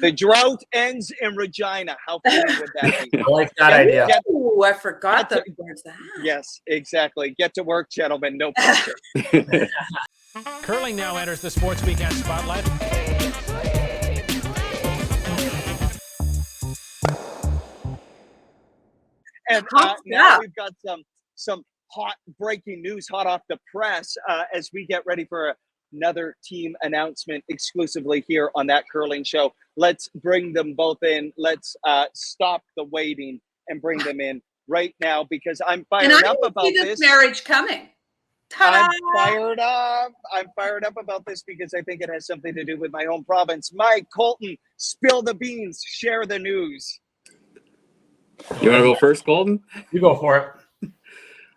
The drought ends in Regina. How funny would that be? I like that idea. Oh, I forgot that. Yes, exactly. Get to work, gentlemen. No pressure. Curling now enters the Sports Weekend spotlight. And now we've got some hot breaking news, hot off the press, as we get ready for another team announcement exclusively here on That Curling Show. Let's bring them both in. Let's stop the waiting and bring them in right now, because I'm fired up about this marriage coming. Ta-da! I'm fired up about this because I think it has something to do with my home province. Mike, Colton, spill the beans, share the news. You want to go first, Colton? You go for it.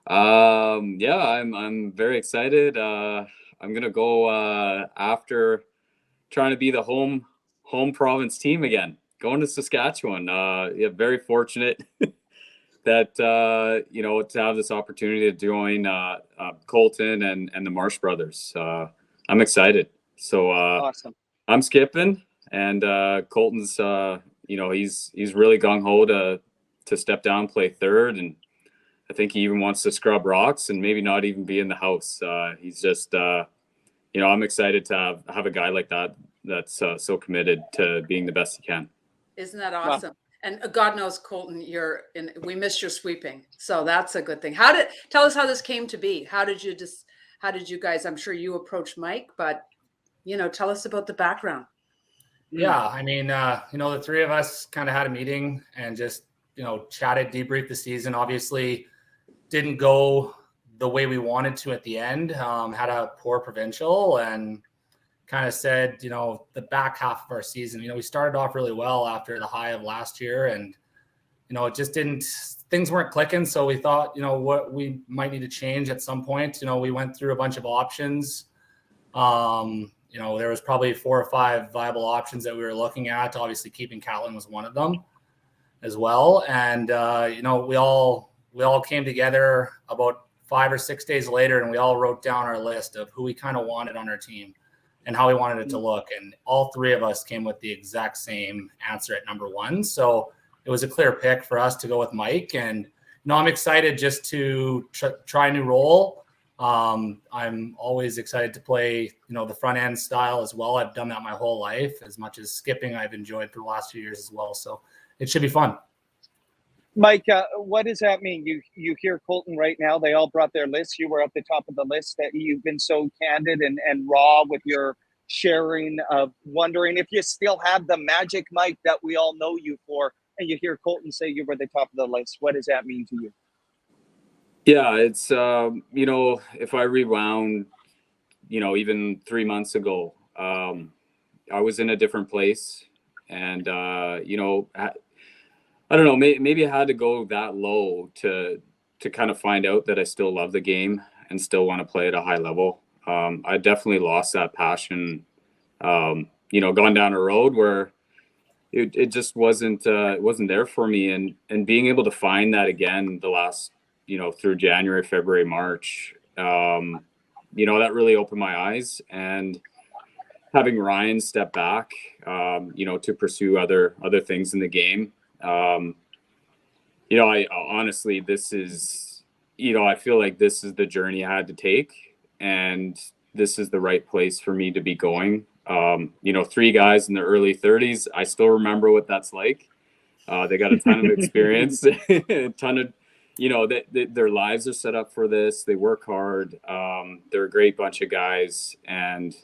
Yeah, I'm very excited. I'm gonna go after trying to be the home province team again. Going to Saskatchewan. Yeah, very fortunate that to have this opportunity to join Colton and the Marsh brothers. I'm excited. So awesome. I'm skipping, and Colton's he's really gung ho to step down, play third, and I think he even wants to scrub rocks and maybe not even be in the house. He's just I'm excited to have a guy like that that's so committed to being the best he can. Isn't that awesome? Wow. And God knows, Colton, we missed your sweeping, so that's a good thing. Tell us how this came to be? How did you guys? I'm sure you approached Mike, but tell us about the background. Yeah, I mean, the three of us kind of had a meeting and just chatted, debriefed the season. Obviously, didn't go the way we wanted to at the end. Had a poor provincial and kind of said, the back half of our season, we started off really well after the high of last year, and it just things weren't clicking. So we thought, what we might need to change at some point. We went through a bunch of options. There was probably 4 or 5 viable options that we were looking at. Obviously, keeping Catlin was one of them as well. And we all came together about 5 or 6 days later, and we all wrote down our list of who we kind of wanted on our team and how we wanted it to look. And all 3 of us came with the exact same answer at number 1. So it was a clear pick for us to go with Mike. And, I'm excited just to try a new role. I'm always excited to play, the front end style as well. I've done that my whole life. As much as skipping, I've enjoyed for the last few years as well. So it should be fun. Mike, what does that mean? You hear Colton right now. They all brought their lists. You were at the top of the list. That you've been so candid and raw with your sharing of wondering if you still have the magic Mike that we all know you for. And you hear Colton say you were the top of the list. What does that mean to you? Yeah, it's if I rewound, even 3 months ago, I was in a different place, and I don't know, maybe I had to go that low to kind of find out that I still love the game and still want to play at a high level. I definitely lost that passion, gone down a road where it just wasn't there for me. And being able to find that again the last, through January, February, March, that really opened my eyes. And having Ryan step back, to pursue other things in the game. I honestly, this is, I feel like this is the journey I had to take, and this is the right place for me to be going. 3 guys in their early 30s. I still remember what that's like. They got a ton of experience, a ton of, their lives are set up for this. They work hard. They're a great bunch of guys. And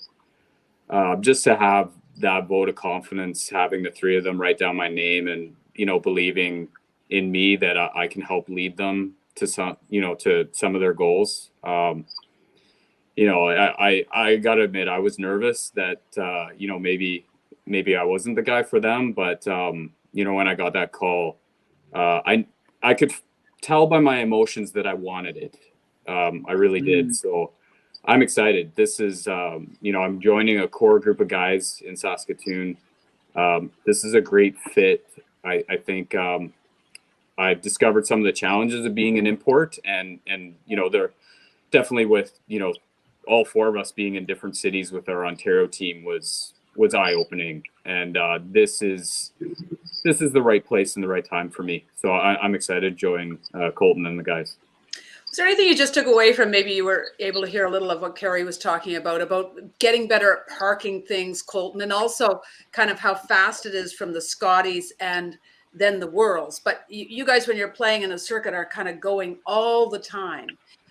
just to have that vote of confidence, having the 3 of them write down my name and, believing in me that I can help lead them to some of their goals. I gotta admit, I was nervous that, maybe I wasn't the guy for them, but, when I got that call, I could tell by my emotions that I wanted it. I really did. So I'm excited. This is, I'm joining a core group of guys in Saskatoon. This is a great fit. I think I've discovered some of the challenges of being an import, and they're definitely with all 4 of us being in different cities with our Ontario team was was eye-opening, and this is the right place and the right time for me. So I'm excited to join Colton and the guys. Is there anything you just took away from, maybe you were able to hear a little of what Carrie was talking about getting better at parking things, Colton, and also kind of how fast it is from the Scotties and then the Worlds. But you guys, when you're playing in a circuit, are kind of going all the time.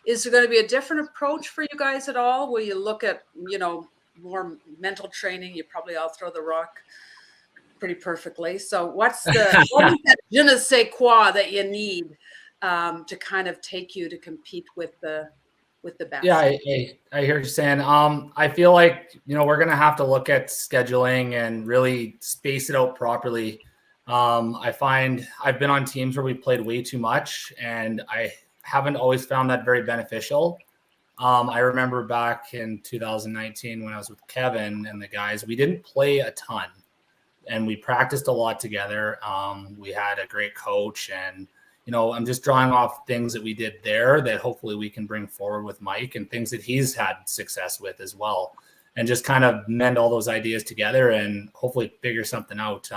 Is there going to be a different approach for you guys at all? Will you look at, more mental training? You probably all throw the rock pretty perfectly. So what is that je ne sais quoi that you need to kind of take you to compete with the best? Yeah, I hear you saying. I feel like, we're going to have to look at scheduling and really space it out properly. I find I've been on teams where we played way too much, and I haven't always found that very beneficial. I remember back in 2019 when I was with Kevin and the guys, we didn't play a ton, and we practiced a lot together. We had a great coach, and I'm just drawing off things that we did there that hopefully we can bring forward with Mike, and things that he's had success with as well, and just kind of mend all those ideas together and hopefully figure something out.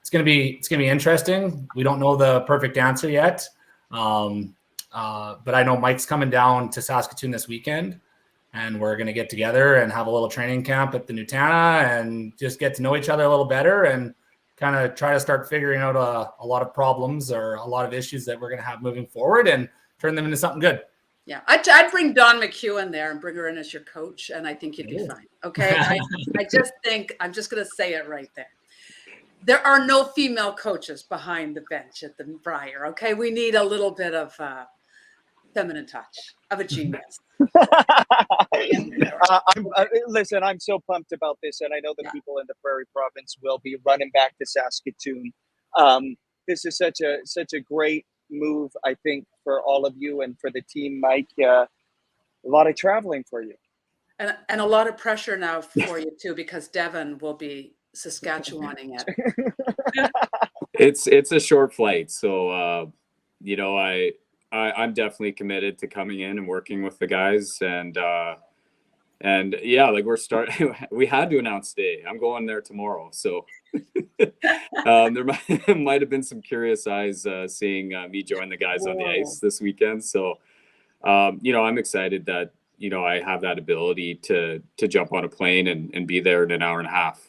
It's gonna be interesting. We don't know the perfect answer yet, but I know Mike's coming down to Saskatoon this weekend, and we're gonna get together and have a little training camp at the Nutana and just get to know each other a little better and kind of try to start figuring out a lot of problems or a lot of issues that we're going to have moving forward and turn them into something good. Yeah, I'd bring Dawn McEwen there and bring her in as your coach, and I think you'd be fine. Okay, I just think, I'm just going to say it right there. There are no female coaches behind the bench at the Briar. Okay, we need a little bit of feminine touch of a genius. Listen, I'm so pumped about this, and I know the people in the Prairie Province will be running back to Saskatoon. This is such a great move, I think, for all of you and for the team, Mike. A lot of traveling for you, and a lot of pressure now for you too, because Devon will be Saskatchewaning it. It's a short flight, so I'm definitely committed to coming in and working with the guys, and yeah, like we had to announce today. I'm going there tomorrow, so there might have been some curious eyes seeing me join the guys on the ice this weekend. So I'm excited that I have that ability to jump on a plane and be there in an hour and a half.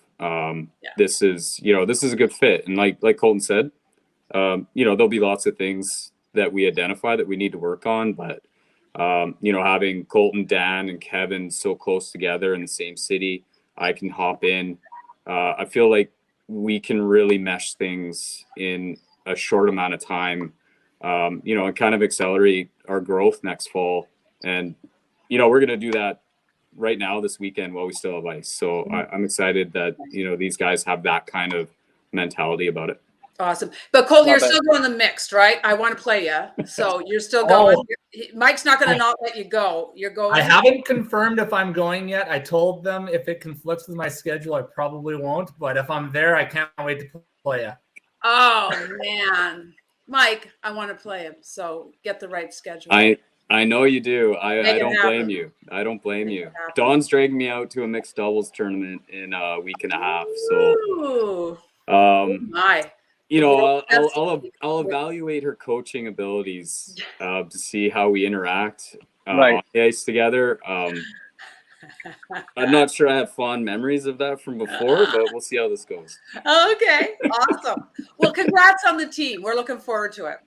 This is a good fit, and like Colton said, there'll be lots of things that we identify that we need to work on, but having Colton, Dan, and Kevin so close together in the same city, I can hop in. I feel like we can really mesh things in a short amount of time, and kind of accelerate our growth next fall. And we're going to do that right now this weekend while we still have ice. So I'm excited that these guys have that kind of mentality about it. Awesome. But Colton, you're still going the mixed, right? I want to play you. So you're still going. Mike's not going to not let you go. You're going. I haven't confirmed if I'm going yet. I told them if it conflicts with my schedule, I probably won't. But if I'm there, I can't wait to play you. Oh, man. Mike, I want to play him. So get the right schedule. I know you do. I don't blame you. I don't blame you. Dawn's dragging me out to a mixed doubles tournament in a week and a half. So, my. I'll evaluate her coaching abilities to see how we interact on the ice together. I'm not sure I have fond memories of that from before, but we'll see how this goes. Okay, awesome. Well, congrats on the team. We're looking forward to it.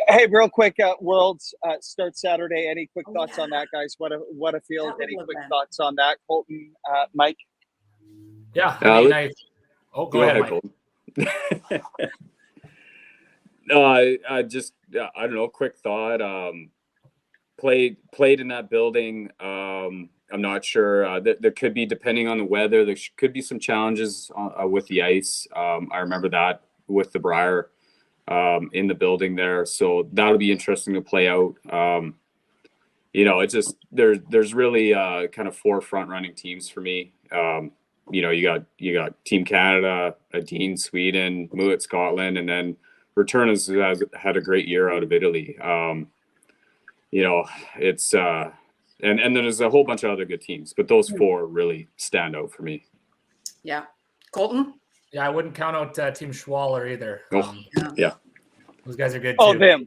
Hey, real quick, Worlds start Saturday. Any quick thoughts on that, guys? What a field. Any quick thoughts on that, Colton, Mike? Yeah. Go ahead, Mike. Colton. No, I just I don't know. Quick thought. Played in that building. I'm not sure. There could be, depending on the weather, there could be some challenges with the ice. I remember that with the Briar in the building there. So that'll be interesting to play out. It's just there's really kind of 4 front running teams for me. You got Team Canada, Dean, Sweden, Moet, Scotland, and then Return has had a great year out of Italy. It's and then there's a whole bunch of other good teams, but those 4 really stand out for me. Yeah. Colton? Yeah, I wouldn't count out Team Schwaller either. Oh, yeah. Those guys are good Oh, too. them.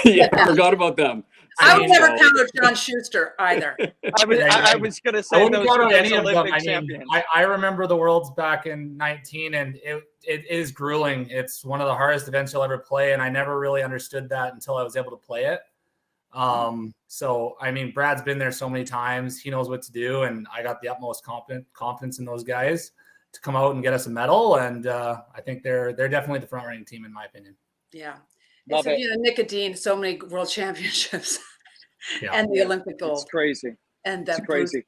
Yeah, I forgot about them. I would mean, never count out John Schuster either. I was going to I say wouldn't those count are out those any of them. Olympic I mean, champions. I remember the Worlds back in 19, and it is grueling. It's one of the hardest events you'll ever play, and I never really understood that until I was able to play it. So, I mean, Brad's been there so many times. He knows what to do, and I got the utmost confidence in those guys to come out and get us a medal. And I think they're definitely the front-running team, in my opinion. Yeah. Love It's, it. you know, Nick Dean, so many world championships Yeah. and the Olympic gold. It's crazy. And It's that crazy.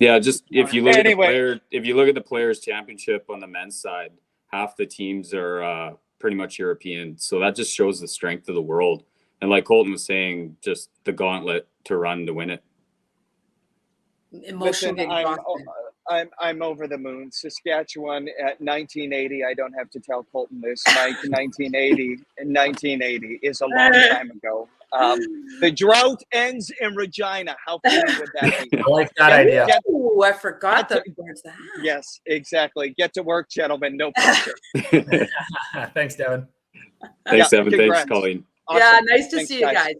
Yeah, just if you look Anyway. if you look at the Players Championship on the men's side, half the teams are pretty much European. So that just shows the strength of the world. And like Colton was saying, just the gauntlet to run to win it. emotionally Listen, exhausting. I'm over the moon. Saskatchewan at 1980. I don't have to tell Colton this. Mike, 1980 is a long time ago. The drought ends in Regina. How fitting would that be? I like that idea. Oh, I forgot that there's that. Yes, exactly. Get to work, gentlemen. No pressure. Thanks, Devin. Thanks, Evan. congrats. Thanks, Colleen. Awesome. Yeah, nice to Thanks, see you guys.